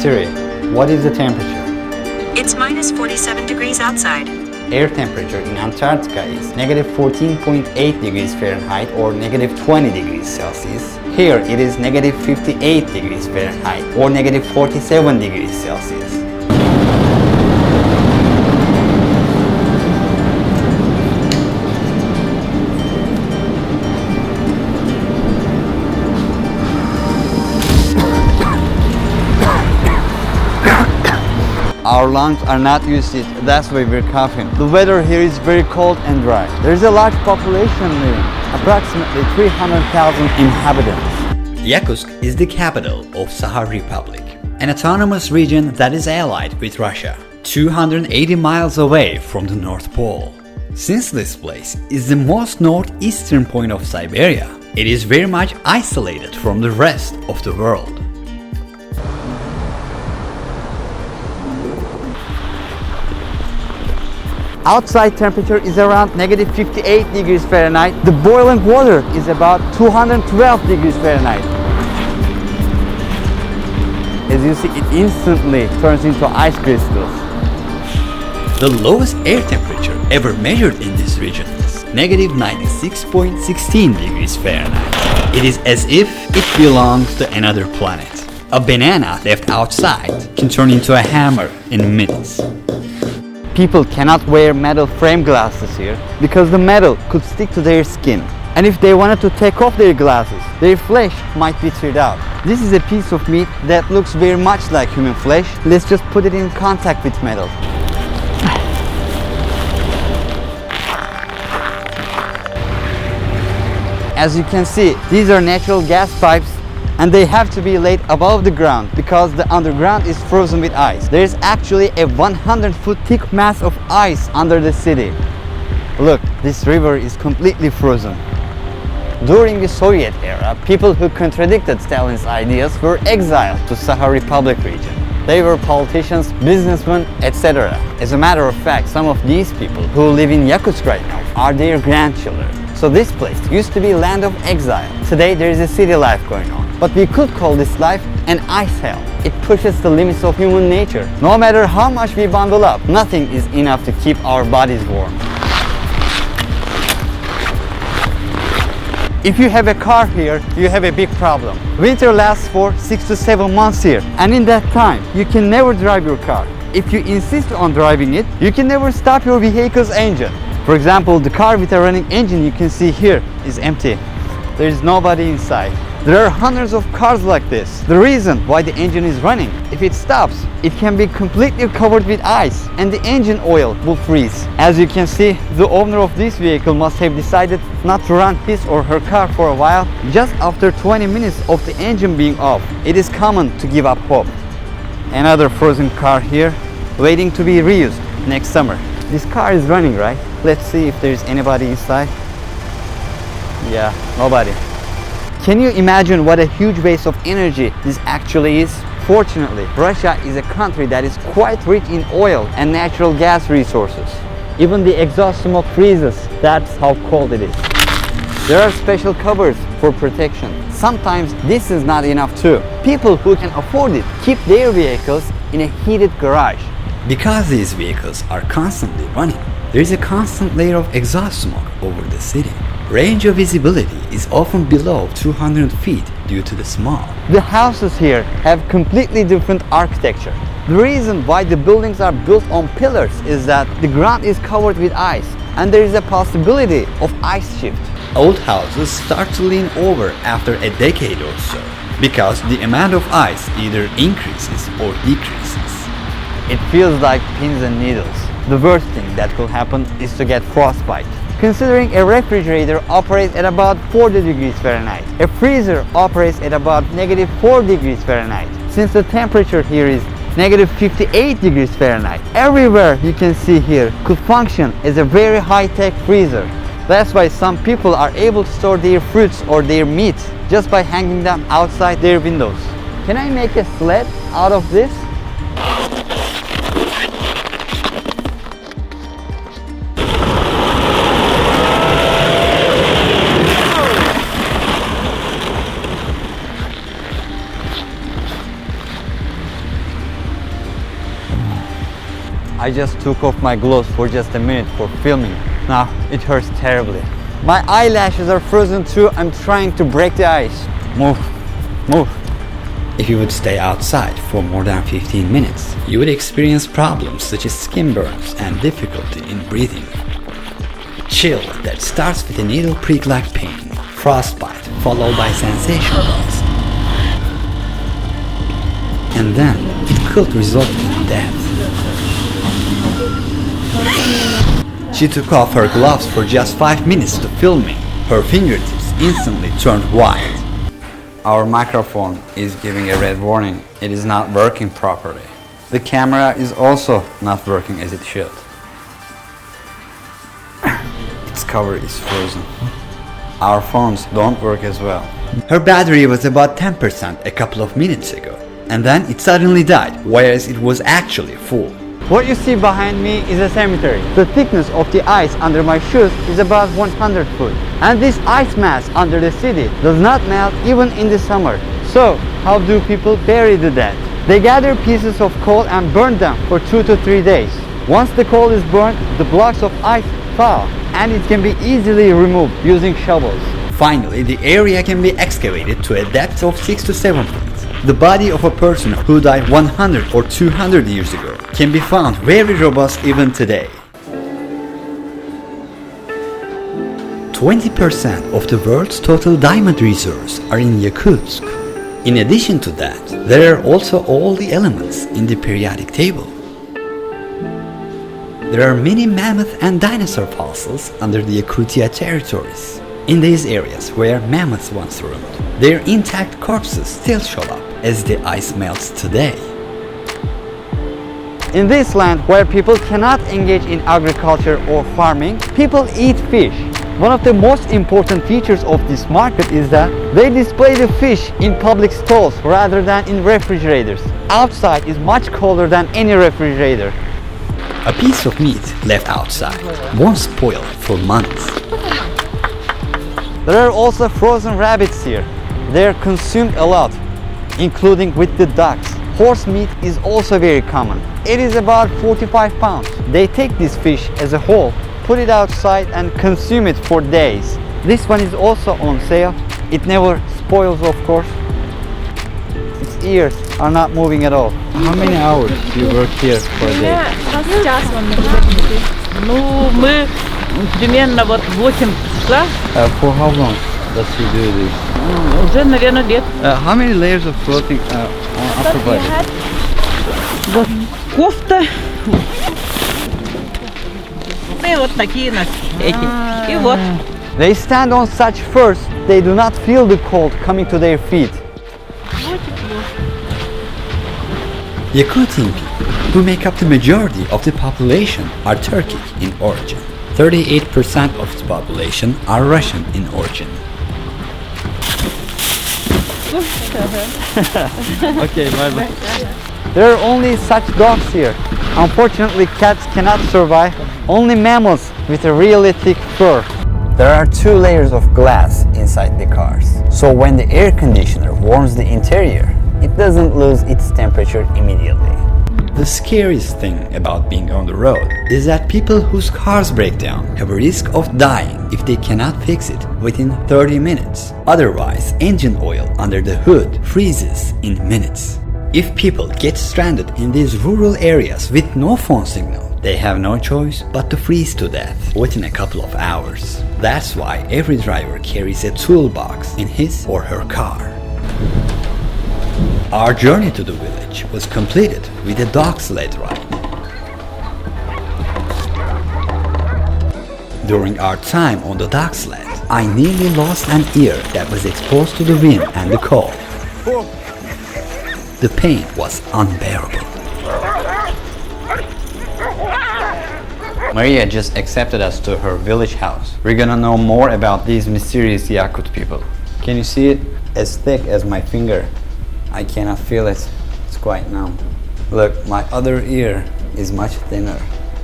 Siri, what is the temperature? It's minus 47 degrees outside. Air temperature in Antarctica is negative 14.8 degrees Fahrenheit or negative 20 degrees Celsius. Here it is negative 58 degrees Fahrenheit or negative 47 degrees Celsius. Our lungs are not used to it, that's why we're coughing. The weather here is very cold and dry. There's a large population living, approximately 300,000 inhabitants. Yakutsk is the capital of Sakha Republic, an autonomous region that is allied with Russia, 280 miles away from the North Pole. Since this place is the most northeastern point of Siberia, it is very much isolated from the rest of the world. Outside temperature is around negative 58 degrees Fahrenheit. The boiling water is about 212 degrees Fahrenheit. As you see, it instantly turns into ice crystals. The lowest air temperature ever measured in this region is negative 96.16 degrees Fahrenheit. It is as if it belongs to another planet. A banana left outside can turn into a hammer in minutes. People cannot wear metal frame glasses here because the metal could stick to their skin. And if they wanted to take off their glasses, their flesh might be teared out. This is a piece of meat that looks very much like human flesh. Let's just put it in contact with metal. As you can see, these are natural gas pipes and they have to be laid above the ground because the underground is frozen with ice. There is actually a 100-foot thick mass of ice under the city. Look, this river is completely frozen. During the Soviet era, people who contradicted Stalin's ideas were exiled to Sakha Republic region. They were politicians, businessmen, etc. As a matter of fact, some of these people who live in Yakutsk right now are their grandchildren. So this place used to be land of exile. Today there is a city life going on. But we could call this life an ice hell. It pushes the limits of human nature. No matter how much we bundle up, nothing is enough to keep our bodies warm. If you have a car here, you have a big problem. Winter lasts for 6 to 7 months here, and in that time, you can never drive your car. If you insist on driving it, you can never stop your vehicle's engine. For example, the car with a running engine you can see here is empty. There is nobody inside. There are hundreds of cars like this. The reason why the engine is running, if it stops, it can be completely covered with ice and the engine oil will freeze. As you can see, the owner of this vehicle must have decided not to run his or her car for a while just after 20 minutes of the engine being off. It is common to give up hope. Another frozen car here, waiting to be reused next summer. This car is running, right? Let's see if there's anybody inside. Yeah, nobody. Can you imagine what a huge waste of energy this actually is? Fortunately, Russia is a country that is quite rich in oil and natural gas resources. Even the exhaust smoke freezes, that's how cold it is. There are special covers for protection. Sometimes this is not enough too. People who can afford it keep their vehicles in a heated garage. Because these vehicles are constantly running, there is a constant layer of exhaust smoke over the city. Range of visibility is often below 200 feet due to the smog. The houses here have completely different architecture. The reason why the buildings are built on pillars is that the ground is covered with ice and there is a possibility of ice shift. Old houses start to lean over after a decade or so because the amount of ice either increases or decreases. It feels like pins and needles. The worst thing that could happen is to get frostbite. Considering a refrigerator operates at about 40 degrees Fahrenheit, a freezer operates at about negative 4 degrees Fahrenheit. Since the temperature here is negative 58 degrees Fahrenheit, everywhere you can see here could function as a very high-tech freezer. That's why some people are able to store their fruits or their meat just by hanging them outside their windows. Can I make a sled out of this? I just took off my gloves for just a minute for filming. Now it hurts terribly. My eyelashes are frozen too. I'm trying to break the ice. Move, move. If you would stay outside for more than 15 minutes, you would experience problems such as skin burns and difficulty in breathing. Chill that starts with a needle prick-like pain, frostbite followed by sensation loss, and then it could result in death. She took off her gloves for just 5 minutes to film me. Her fingertips instantly turned white. Our microphone is giving a red warning. It is not working properly. The camera is also not working as it should. Its cover is frozen. Our phones don't work as well. Her battery was about 10% a couple of minutes ago, and then it suddenly died, whereas it was actually full. What you see behind me is a cemetery. The thickness of the ice under my shoes is about 100 foot. And this ice mass under the city does not melt even in the summer. So, how do people bury the dead? They gather pieces of coal and burn them for 2 to 3 days. Once the coal is burned, the blocks of ice thaw, and it can be easily removed using shovels. Finally, the area can be excavated to a depth of 6 to 7 feet. The body of a person who died 100 or 200 years ago can be found very robust even today. 20% of the world's total diamond reserves are in Yakutsk. In addition to that, there are also all the elements in the periodic table. There are many mammoth and dinosaur fossils under the Yakutia territories. In these areas where mammoths once roamed, their intact corpses still show up as the ice melts today. In this land where people cannot engage in agriculture or farming, people eat fish. One of the most important features of this market is that they display the fish in public stalls rather than in refrigerators. Outside is much colder than any refrigerator. A piece of meat left outside won't spoil for months. There are also frozen rabbits here. They are consumed a lot, including with the ducks. Horse meat is also very common. It is about 45 pounds. They take this fish as a whole, put it outside and consume it for days. This one is also on sale. It never spoils, of course. Its ears are not moving at all. How many hours do you work here for a day? Ну, мы примерно вот 8 числа, For how long does she do this? уже, наверное, лет. How many layers of clothing on upper body? Вот кофта. И вот такие нас эти. И вот. They stand on such furs, they do not feel the cold coming to their feet. Yakutian people, who make up the majority of the population, are Turkic in origin. 38% of its population are Russian in origin. Okay, bye-bye. There are only such dogs here. Unfortunately, cats cannot survive. Only mammals with a really thick fur. There are 2 layers of glass inside the cars. So when the air conditioner warms the interior, it doesn't lose its temperature immediately. The scariest thing about being on the road is that people whose cars break down have a risk of dying if they cannot fix it within 30 minutes. Otherwise, engine oil under the hood freezes in minutes. If people get stranded in these rural areas with no phone signal, they have no choice but to freeze to death within a couple of hours. That's why every driver carries a toolbox in his or her car. Our journey to the village was completed with a dog sled ride. During our time on the dog sled, I nearly lost an ear that was exposed to the wind and the cold. The pain was unbearable. Maria just accepted us to her village house. We're gonna know more about these mysterious Yakut people. Can you see it? As thick as my finger. I cannot feel it. It's quite numb. Look, my other ear is much thinner.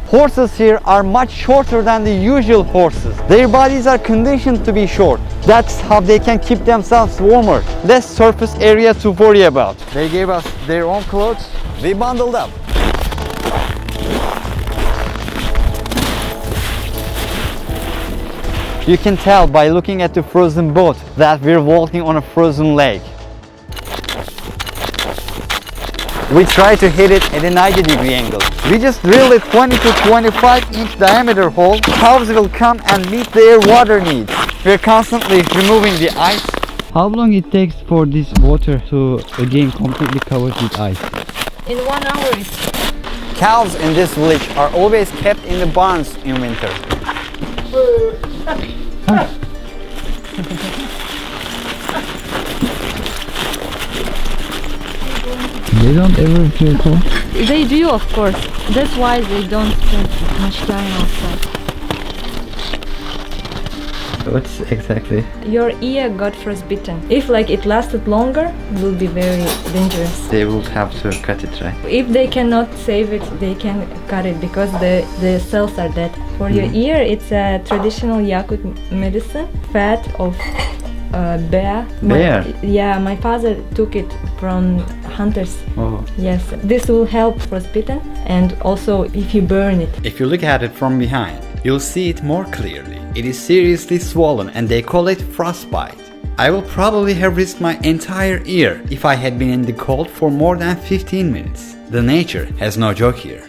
Horses here are much shorter than the usual horses. Their bodies are conditioned to be short. That's how they can keep themselves warmer. Less surface area to worry about. They gave us their own clothes. We bundled up. You can tell by looking at the frozen boat that we're walking on a frozen lake. We try to hit it at a 90-degree angle. We just drilled a 20 to 25 inch diameter hole. Cows will come and meet their water needs. We're constantly removing the ice. How long it takes for this water to again completely covered with ice? In 1 hour it's Cows in this village are always kept in the barns in winter. They don't ever feel cold? They do, of course. That's why they don't spend much time outside. What's exactly? Your ear got frostbitten. If it lasted longer, it will be very dangerous. They will have to cut it, right? If they cannot save it, they can cut it because the cells are dead. For your ear, it's a traditional Yakut medicine. Fat of bear. Bear? My father took it from hunters. Oh. Yes, this will help frostbitten, and also if you burn it. If you look at it from behind, you'll see it more clearly. It is seriously swollen and they call it frostbite. I will probably have risked my entire ear if I had been in the cold for more than 15 minutes. The nature has no joke here.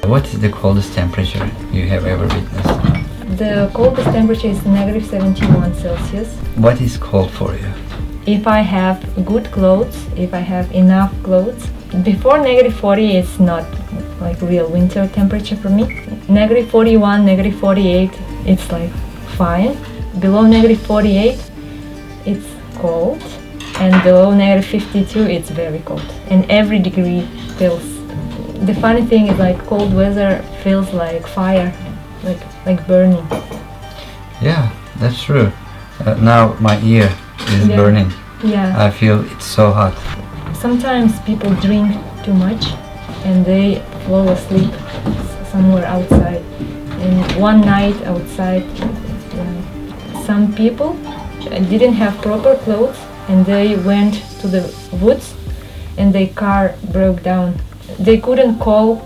What is the coldest temperature you have ever witnessed? The coldest temperature is -71 Celsius. What is cold for you? If I have good clothes, if I have enough clothes, before -40 it's not real winter temperature for me. -41, -48, it's fine. Below -48, it's cold, and below -52, it's very cold. And every degree feels. The funny thing is, cold weather feels like fire, like burning. Yeah, that's true. Now my ear is Yeah. burning. Yeah. I feel it's so hot. Sometimes people drink too much and they fall asleep somewhere outside. And one night outside, some people didn't have proper clothes and they went to the woods and their car broke down. They couldn't call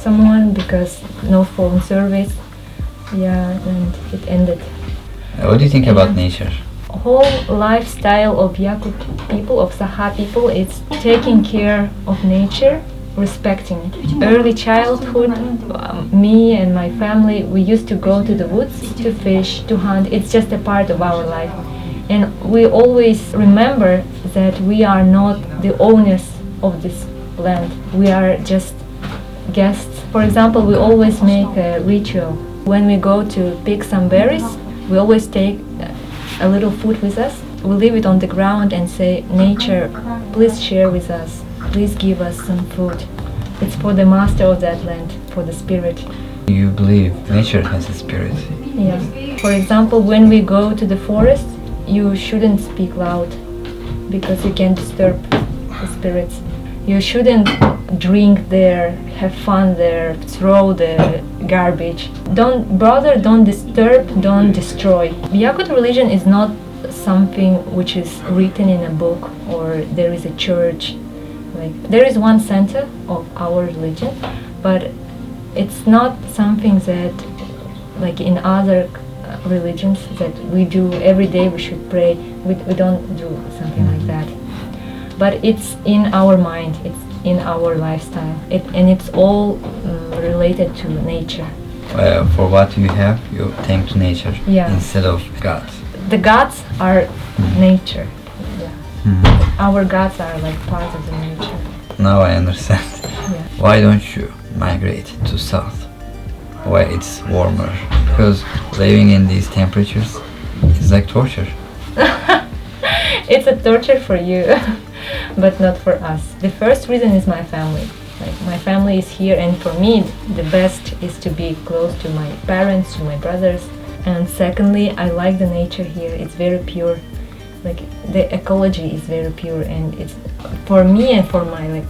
someone because no phone service. Yeah, and it ended. What do you think about nature? Whole lifestyle of Yakut people, of Saha people, it's taking care of nature, respecting it. Early childhood, me and my family, we used to go to the woods to fish, to hunt. It's just a part of our life. And we always remember that we are not the owners of this land. We are just guests. For example, we always make a ritual. When we go to pick some berries, we always take a little food with us. We leave it on the ground and say, nature, please share with us. Please give us some food. It's for the master of that land, for the spirit. You believe nature has a spirit? Yeah. For example, when we go to the forest, you shouldn't speak loud because you can disturb the spirits. You shouldn't drink there, have fun there, throw the garbage. Don't disturb, don't destroy. Yakut religion is not something which is written in a book or there is a church. There is one center of our religion, but it's not something that in other religions that we do every day. We should pray. We don't do something like that. But it's in our mind, it's in our lifestyle, and it's all related to nature. For what you have, you thank to nature instead of God. The gods are nature. Yeah. Our gods are part of the nature. Now I understand. Yeah. Why don't you migrate to south, where it's warmer? Because living in these temperatures is like torture. It's a torture for you, but not for us. The first reason is my family. My family is here, and for me, the best is to be close to my parents, to my brothers. And secondly, I like the nature here. It's very pure. The ecology is very pure, and it's for me and for my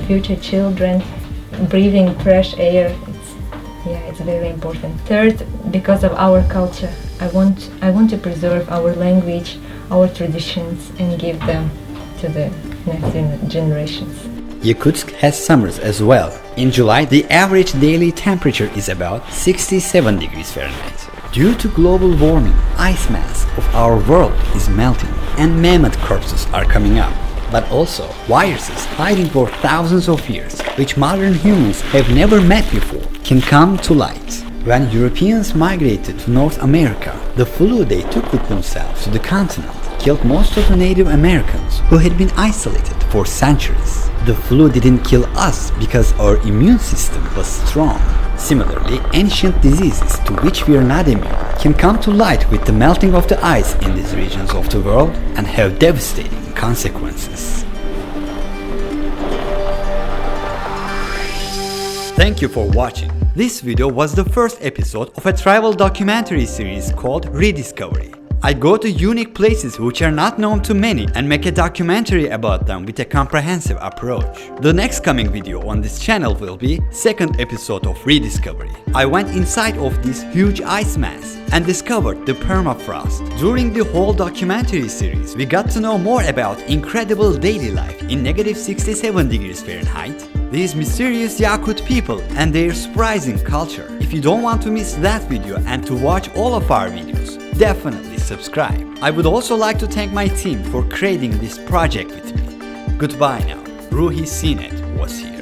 future children. Breathing fresh air, it's very important. Third, because of our culture, I want to preserve our language, our traditions, and give them to the next generations. Yakutsk has summers as well. In July, the average daily temperature is about 67 degrees Fahrenheit. Due to global warming, ice mass of our world is melting and mammoth corpses are coming up. But also viruses hiding for thousands of years, which modern humans have never met before, can come to light. When Europeans migrated to North America, the flu they took with themselves to the continent killed most of the Native Americans who had been isolated for centuries. The flu didn't kill us because our immune system was strong. Similarly, ancient diseases to which we are not immune can come to light with the melting of the ice in these regions of the world and have devastating consequences. Thank you for watching. This video was the first episode of a travel documentary series called Rediscovery. I go to unique places which are not known to many and make a documentary about them with a comprehensive approach. The next coming video on this channel will be second episode of Rediscovery. I went inside of this huge ice mass and discovered the permafrost. During the whole documentary series, we got to know more about incredible daily life in -67 degrees Fahrenheit, these mysterious Yakut people and their surprising culture. If you don't want to miss that video and to watch all of our videos, definitely subscribe. I would also like to thank my team for creating this project with me. Goodbye now. Ruhi Sinet was here.